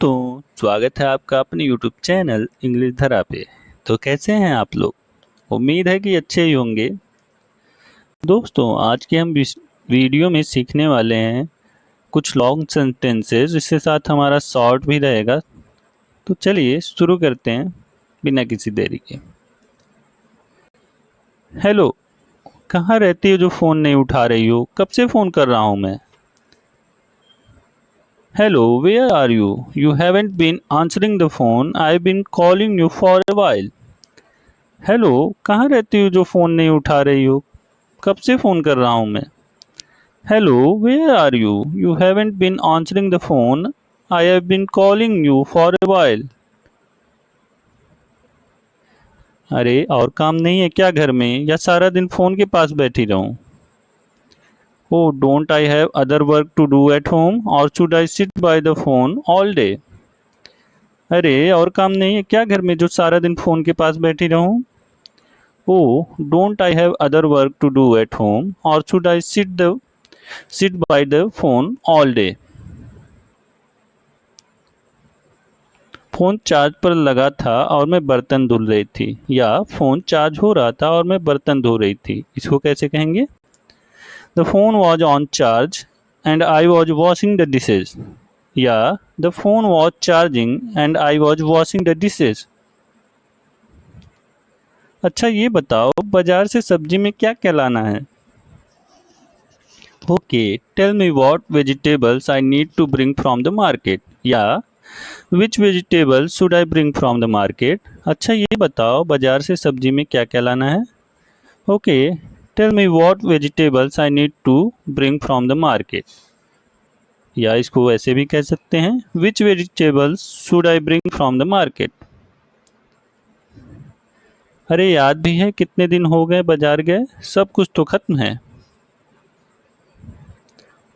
दोस्तों, स्वागत है आपका अपने YouTube चैनल इंग्लिश धरा पे। तो कैसे हैं आप लोग? उम्मीद है कि अच्छे ही होंगे। दोस्तों, आज के हम वीडियो में सीखने वाले हैं कुछ लॉन्ग सेंटेंसेस, इसके साथ हमारा शॉर्ट भी रहेगा। तो चलिए शुरू करते हैं बिना किसी देरी के। हेलो, कहाँ रहती हो जो फ़ोन नहीं उठा रही हो? कब से फ़ोन कर रहा हूँ मैं। Hello, where are you? You haven't been answering the phone. I've been calling you for a while. Hello, कहाँ रहती हो जो फ़ोन नहीं उठा रही हो? कब से फ़ोन कर रहा हूँ मैं। Hello, where are you? You haven't been answering the phone. I have been calling you for a while. अरे, और काम नहीं है क्या घर में, या सारा दिन फ़ोन के पास बैठी रहूँ? Oh, don't I have other work to do at home, or should I sit by the phone all day? अरे, और काम नहीं है क्या घर में जो सारा दिन फ़ोन के पास बैठी रहूँ? Oh, don't I have other work to do at home, or should I sit by the phone all day? Phone charge पर लगा था और मैं बर्तन धुल रही थी, या फ़ोन चार्ज हो रहा था और मैं बर्तन धो रही थी। इसको कैसे कहेंगे? The phone was on charge and I was washing the dishes. या the phone was charging and I was washing the dishes. अच्छा, ये बताओ बाजार से सब्जी में क्या क्या लाना है? Okay, tell me what vegetables I need to bring from the market. या Which vegetables should I bring from the market? अच्छा, ये बताओ बाजार से सब्जी में क्या क्या लाना है? Okay, tell me what vegetables I need to bring from the market. या इसको ऐसे भी कह सकते हैं, Which vegetables should I bring from the market? अरे, याद भी है कितने दिन हो गए बाजार गए, सब कुछ तो खत्म है।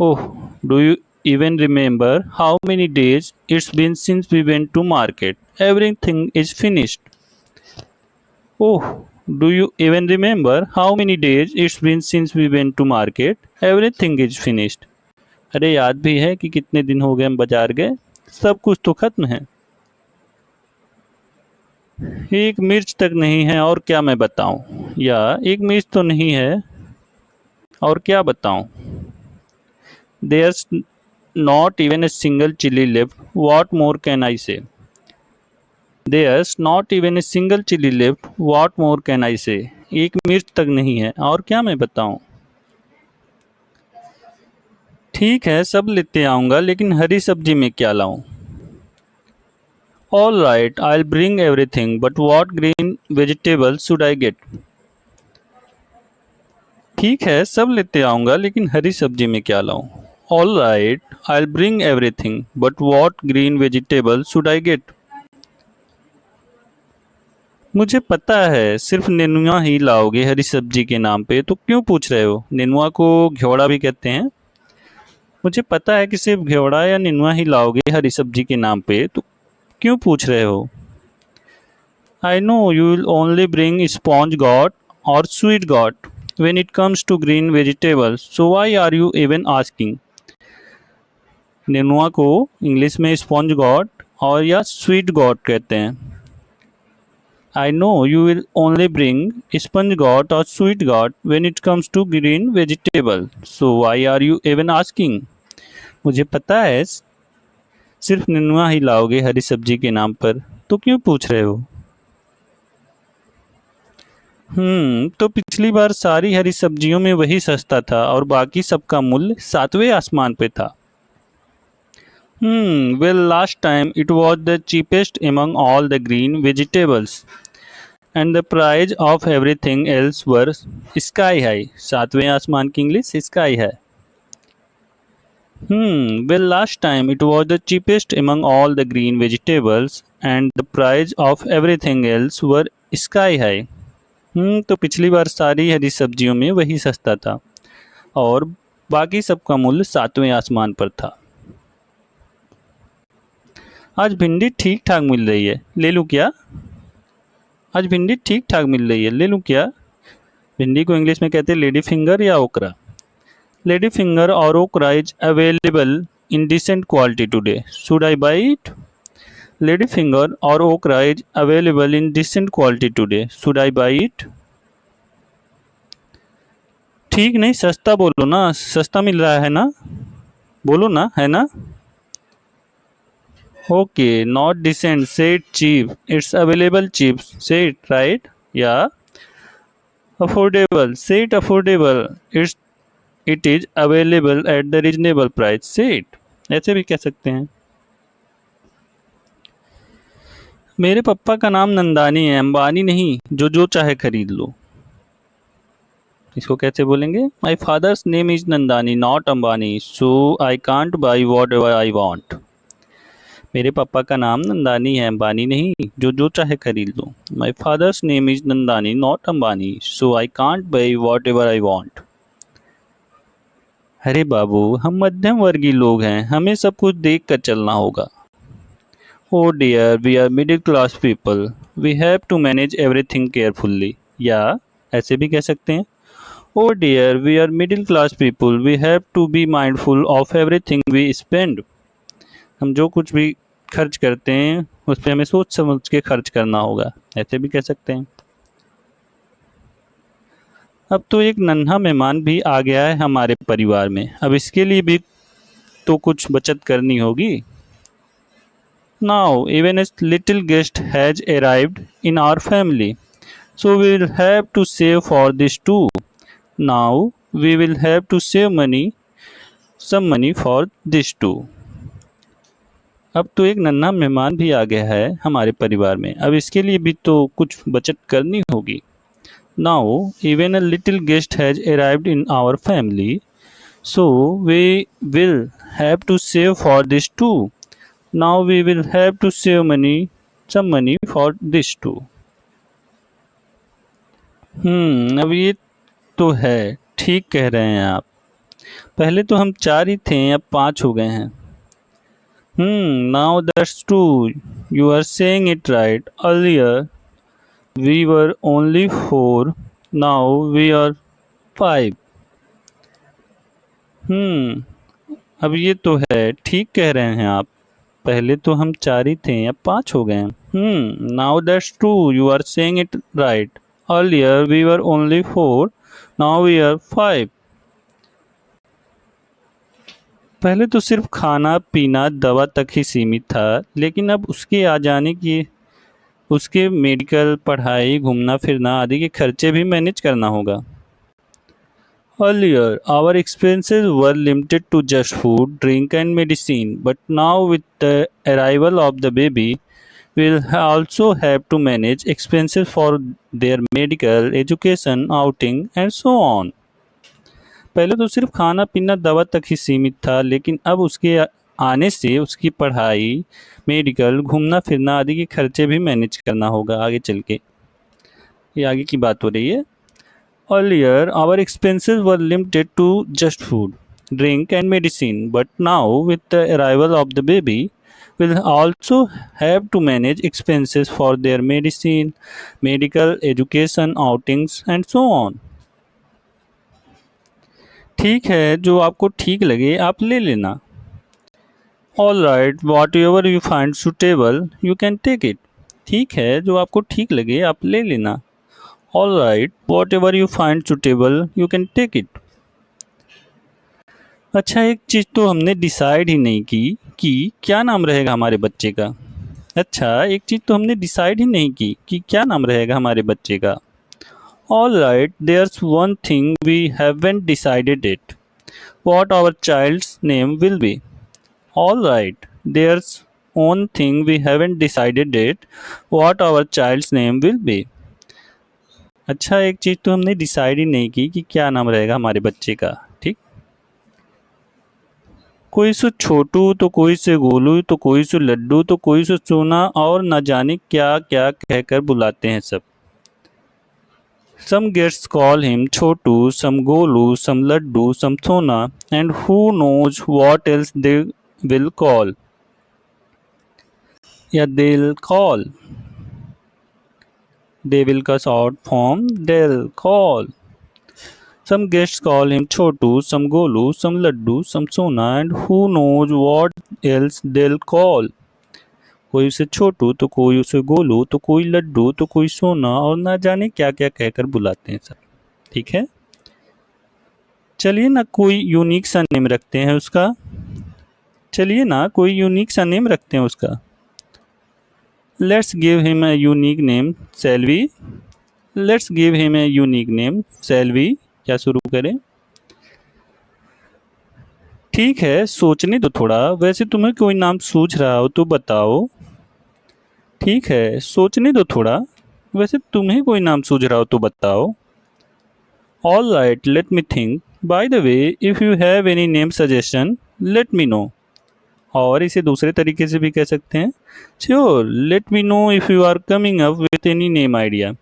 Oh, do you even remember how many days it's been since we went to market? Everything is finished. Oh, do you even remember how many days it's been since we went to market? Everything is finished. अरे, याद भी है कि कितने दिन हो गए हम बाजार गए, सब कुछ तो खत्म है। एक मिर्च तक नहीं है और क्या मैं बताऊं, या एक मिर्च तो नहीं है और क्या बताऊं। There's not even a single chili left. What more can I say? There's not even a single chili left. What more can I say? एक मिर्च तक नहीं है और क्या मैं बताऊं। ठीक है, सब लेते आऊँगा, लेकिन हरी सब्जी में क्या लाऊं? All right, I'll bring everything, but what green vegetables should I get? ठीक है, सब लेते आऊँगा, लेकिन हरी सब्जी में क्या लाऊं? All right, I'll bring everything, but what green vegetables should I get? मुझे पता है सिर्फ नेनुआ ही लाओगे हरी सब्जी के नाम पे, तो क्यों पूछ रहे हो? नेनुआ को घेवड़ा भी कहते हैं। मुझे पता है कि सिर्फ घेवड़ा या नेनुआ ही लाओगे हरी सब्जी के नाम पे, तो क्यों पूछ रहे हो? I know you will only bring sponge got or sweet got when it comes to green vegetables, so why are you even asking? नेनुआ को इंग्लिश में स्पॉन्ज गॉट और या स्वीट गॉट कहते हैं। I know you will only bring sponge got or sweet got when it comes to green vegetable, so why are you even asking? मुझे पता है सिर्फ नेनुआ ही लाओगे हरी सब्जी के नाम पर, तो क्यों पूछ रहे हो? तो पिछली बार सारी हरी सब्जियों में वही सस्ता था और बाकी सबका मूल्य सातवें आसमान पे था। Well, last time it was the cheapest among all the green vegetables, and the price of everything else were sky high. सातवें आसमान की इंग्लिश sky है। Well, last time it was the cheapest among all the green vegetables, and the price of everything else were sky high. तो पिछली बार सारी हरी सब्जियों में वही सस्ता था और बाकी सबका मूल्य सातवें आसमान पर था। आज भिंडी ठीक ठाक मिल रही है, ले लूँ क्या? आज भिंडी ठीक ठाक मिल रही है, ले लूँ क्या? भिंडी को इंग्लिश में कहते हैं लेडी फिंगर या ओकरा। लेडी फिंगर और okra is available in decent quality today, should I buy it? Ladyfinger or okra is available in decent quality today. Should I buy it? ठीक नहीं, सस्ता बोलो ना, सस्ता मिल रहा है ना, बोलो ना, है ना? Okay, not decent, say it cheap. It's available cheap. Say it right. Yeah. Affordable. Say it affordable. It is available at the reasonable price. Say it. ऐसे भी कह सकते हैं। मेरे पापा का नाम नंदानी है, अंबानी नहीं, जो जो चाहे खरीद लो। इसको कैसे बोलेंगे? माई father's name is Nandani not Ambani, so I can't buy whatever I want. मेरे पापा का नाम नंदानी है, अंबानी नहीं, जो जो चाहे खरीद लो। My father's name is Nandani not Ambani, so I can't buy whatever I want. अरे बाबू, हम मध्यम वर्गीय लोग हैं, हमें सब कुछ देख कर चलना होगा। Oh dear, we are middle class people, we have to manage everything carefully. या ऐसे भी कह सकते हैं, oh dear, we are middle class people, we have to be mindful of everything we spend. हम जो कुछ भी खर्च करते हैं उस पर हमें सोच समझ के खर्च करना होगा, ऐसे भी कह सकते हैं। अब तो एक नन्हा मेहमान भी आ गया है हमारे परिवार में, अब इसके लिए भी तो कुछ बचत करनी होगी। Now even a little guest has arrived in our family, so we will have to save for this too. Now we will have to save money, some money for this too. अब तो एक नन्हा मेहमान भी आ गया है हमारे परिवार में, अब इसके लिए भी तो कुछ बचत करनी होगी। Now even a little guest has arrived in our family, so we will have to save for this too. Now we will have to save money, some money for this too. अब ये तो है, ठीक कह रहे हैं आप। पहले तो हम 4 ही थे, अब 5 हो गए हैं। Now that's true. You are saying it right. Earlier we were only 4. Now we are 5. अब ये तो है, ठीक कह रहे हैं आप। पहले तो हम 4 ही थे, अब 5 हो गए हैं। Now that's true. You are saying it right. Earlier we were only 4. Now we are 5. पहले तो सिर्फ खाना पीना दवा तक ही सीमित था, लेकिन अब उसके आ जाने की उसके मेडिकल, पढ़ाई, घूमना फिरना आदि के खर्चे भी मैनेज करना होगा। Earlier, our expenses were limited to just food, drink and medicine, but now with the arrival of the baby, we'll also have to manage expenses for their medical, education, outing and so on. पहले तो सिर्फ खाना पीना दवा तक ही सीमित था, लेकिन अब उसके आने से उसकी पढ़ाई, मेडिकल, घूमना फिरना आदि के खर्चे भी मैनेज करना होगा आगे चल के। ये आगे की बात हो रही है। Earlier, our expenses were limited to just food, drink and medicine, but now with the arrival of the baby, we'll also have to manage expenses for their medicine, medical, education, outings and so on. ठीक है, जो आपको ठीक लगे आप ले लेना। All right, whatever you find suitable, you can take it. ठीक है, जो आपको ठीक लगे आप ले लेना। All right, whatever you find suitable, you can take it. अच्छा, एक चीज़ तो हमने डिसाइड ही नहीं की कि क्या नाम रहेगा हमारे बच्चे का। अच्छा, एक चीज़ तो हमने डिसाइड ही नहीं की कि क्या नाम रहेगा हमारे बच्चे का। All right, there's one thing we haven't decided it. What our child's name will be. All right, there's one thing we haven't decided it. What our child's name will be. अच्छा, एक चीज़ तो हमने डिसाइड ही नहीं की कि क्या नाम रहेगा हमारे बच्चे का। ठीक, कोई से छोटू तो कोई से गोलू तो कोई से लड्डू तो कोई से सोना और न जाने क्या क्या कहकर बुलाते हैं सब। Some guests call him Chotu, some Golu, some Laddu, some Sona, and who knows what else they will call. या they'll call. They will का short form they'll call. Some guests call him Chotu, some Golu, some Laddu, some Sona, and who knows what else they'll call. कोई उसे छोटू, तो कोई उसे गोलू, तो कोई लड्डू, तो कोई सोना, और ना जाने क्या क्या कहकर बुलाते हैं सब। ठीक है, चलिए ना कोई यूनिक सा नेम रखते हैं उसका। चलिए ना कोई यूनिक सा नेम रखते हैं उसका। Let's give him a unique name, shall we? Let's give him a unique name, shall we? क्या शुरू करें? ठीक है, सोचने दो थोड़ा। वैसे तुम्हें कोई नाम सूझ रहा हो तो बताओ। ठीक है, सोचने दो थोड़ा। वैसे तुम्हें कोई नाम सूझ रहा हो तो बताओ। All right, let me think. By the way, if you have any name suggestion, let me know. और इसे दूसरे तरीके से भी कह सकते हैं, sure, let me know if you are coming up with any name idea.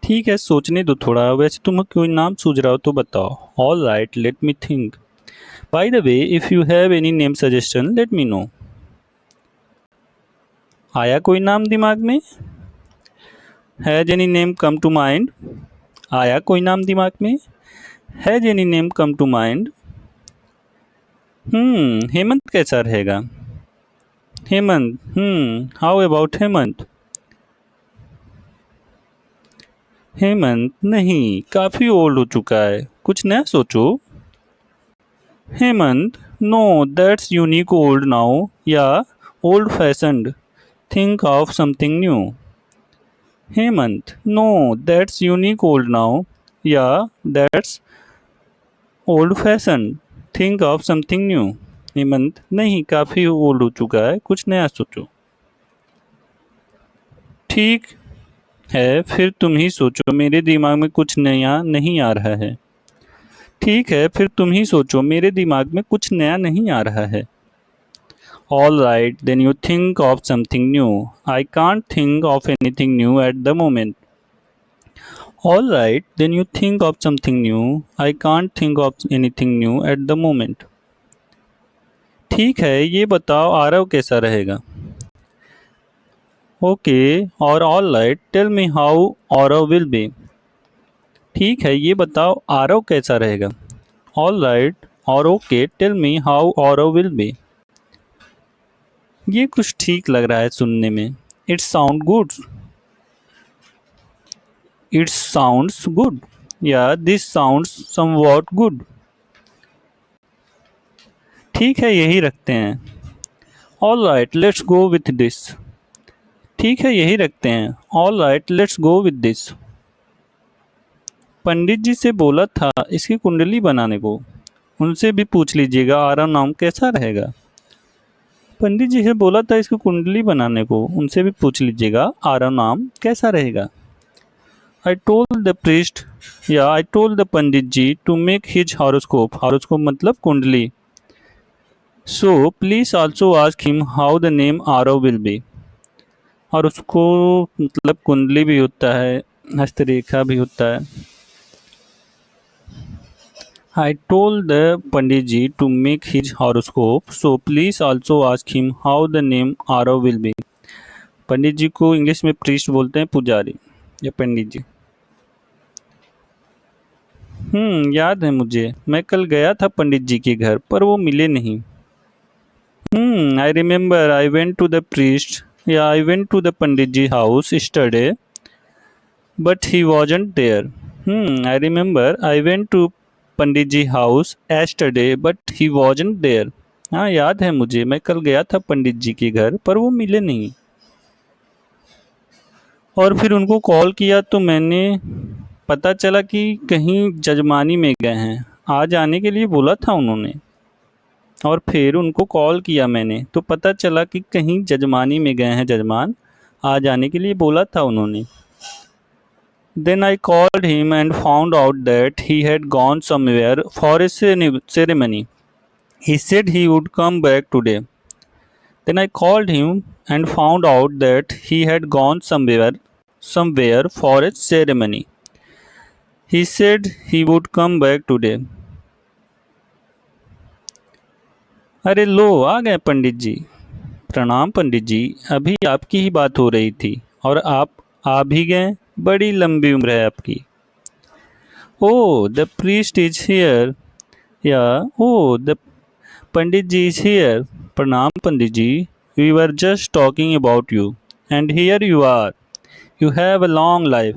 ठीक है, सोचने दो थोड़ा। वैसे तुम्हें कोई नाम सूझ रहा हो तो बताओ। All right, let me think. By the way, if you have any name suggestion, let me know. आया कोई नाम दिमाग में? Has any name come to mind? आया कोई नाम दिमाग में? Has any name come to mind? Hemant कैसा रहेगा? Hemant, how about Hemant? हेमंत नहीं, काफ़ी ओल्ड हो चुका है, कुछ नया सोचो। Hemant, no, that's unique old now, या old fashioned, think of something new. Hemant, no, that's unique old now, या that's old fashion, think of something new. Hemant नहीं, काफ़ी ओल्ड हो चुका है, कुछ नया सोचो। ठीक है, फिर तुम ही सोचो, मेरे दिमाग में कुछ नया नहीं आ रहा है। ठीक है, फिर तुम ही सोचो, मेरे दिमाग में कुछ नया नहीं आ रहा है। All right, then you think of something new. I can't think of anything new at the moment. All right, then you think of something new. I can't think of anything new at the moment. ठीक है, ये बताओ आरव कैसा रहेगा? Okay, और all right, tell me how Aarav will be. ठीक है, ये बताओ आरव कैसा रहेगा? ऑल राइट, और okay, tell me how Aarav will be. ये कुछ ठीक लग रहा है सुनने में। It sound good. It sounds good, या दिस साउंड्स समवॉट गुड। ठीक है, यही रखते हैं। All right, let's go with this. ठीक है, यही रखते हैं। All right, let's go with this. Pandit ji से बोला था इसकी कुंडली बनाने को, उनसे भी पूछ लीजिएगा आरव नाम कैसा रहेगा। पंडित जी से बोला था इसकी कुंडली बनाने को, उनसे भी पूछ लीजिएगा आरव नाम कैसा रहेगा। आई टोल्ड द प्रीस्ट, या I told the Pandit ji to make his horoscope. Horoscope मतलब कुंडली। So please also ask him how the name Aarav will be. और उसको मतलब कुंडली भी होता है, हस्तरेखा भी होता है। I told the Pandit ji to make his horoscope, so please also ask him how the name Arav will be. पंडित जी को इंग्लिश में प्रीस्ट बोलते हैं, पुजारी या पंडित जी। याद है मुझे, मैं कल गया था पंडित जी के घर पर वो मिले नहीं। I remember I went to the priest, या I went to the Pandit ji house yesterday, but he wasn't there. I remember I went to pandit ji house yesterday, but he wasn't there. हाँ, याद है मुझे, मैं कल गया था पंडित जी के घर पर वो मिले नहीं। और फिर उनको कॉल किया तो मैंने पता चला कि कहीं जजमानी में गए हैं, आज आने के लिए बोला था उन्होंने। और फिर उनको कॉल किया मैंने तो पता चला कि कहीं जजमानी में गए हैं जजमान, आज आने के लिए बोला था उन्होंने। Then I called him and found out that he had gone somewhere for a ceremony. He said he would come back today. Then I called him and found out that he had gone somewhere for a ceremony. He said he would come back today. अरे लो, आ गए पंडित जी। प्रणाम पंडित जी, अभी आपकी ही बात हो रही थी और आप आ भी गए। बड़ी लंबी उम्र है आपकी। Oh, the priest is here. Yeah, oh, the Pandit ji is here. प्रणाम पंडित जी, We were just talking about you. And here you are. You have a long life.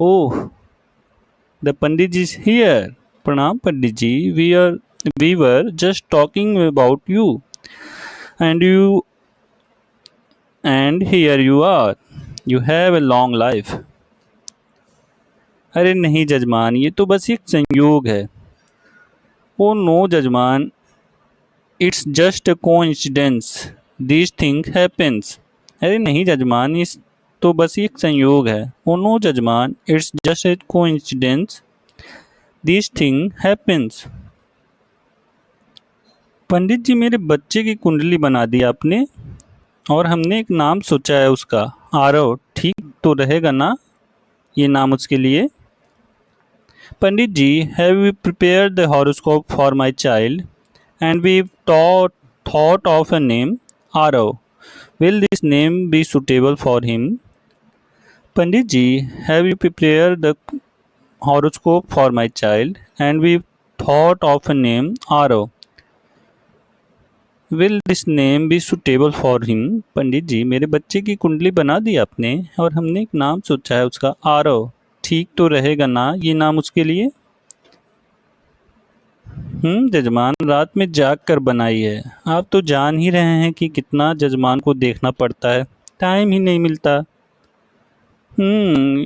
Oh, the Pandit is here. Pranam Pandit ji. We were just talking about you. And here you are. You have a long life. अरे नहीं जजमान, ये तो बस एक संयोग है। Oh no jajman, it's just a coincidence. This thing happens. अरे नहीं जजमान, इस तो बस एक संयोग है। Oh no jajman, it's just a coincidence. This thing happens. Pandit ji, मेरे बच्चे की कुंडली बना दी आपने, और हमने एक नाम सोचा है उसका, आरव। ठीक तो रहेगा ना ये नाम उसके लिए? Pandit ji, have you prepare the horoscope for my child and we thought of a name, Arav. Will this name be suitable for him? Pandit ji, have you prepared the horoscope for my child and we thought of a name, Arav. Will this name be suitable for him? पंडित जी, मेरे बच्चे की कुंडली बना दी आपने और हमने एक नाम सोचा है उसका, आरव। ठीक तो रहेगा ना ये नाम उसके लिए? जजमान, रात में जाग कर बनाई है। आप तो जान ही रहे हैं कि कितना जजमान को देखना पड़ता है, टाइम ही नहीं मिलता।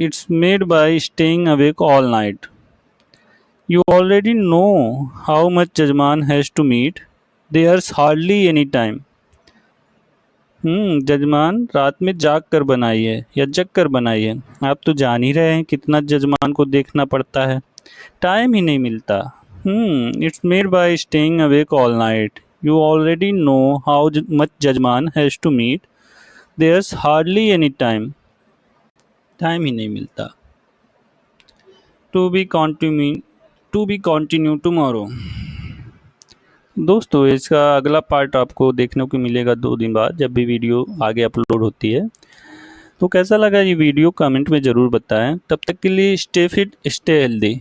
It's made by staying awake all night. You already know how much jajman has to meet. There's hardly any time. जजमान रात में जाग कर बनाई है या जग कर बनाई है, आप तो जान ही रहे हैं कितना जजमान को देखना पड़ता है, टाइम ही नहीं मिलता। It's made by staying awake all night. You already know how much jajman has to meet. There's hardly any time. Time ही नहीं मिलता। To be continue tomorrow. दोस्तों, इसका अगला पार्ट आपको देखने को मिलेगा 2 दिन बाद, जब भी वीडियो आगे अपलोड होती है। तो कैसा लगा ये वीडियो कमेंट में ज़रूर बताएं। तब तक के लिए स्टे फिट, स्टे हेल्दी।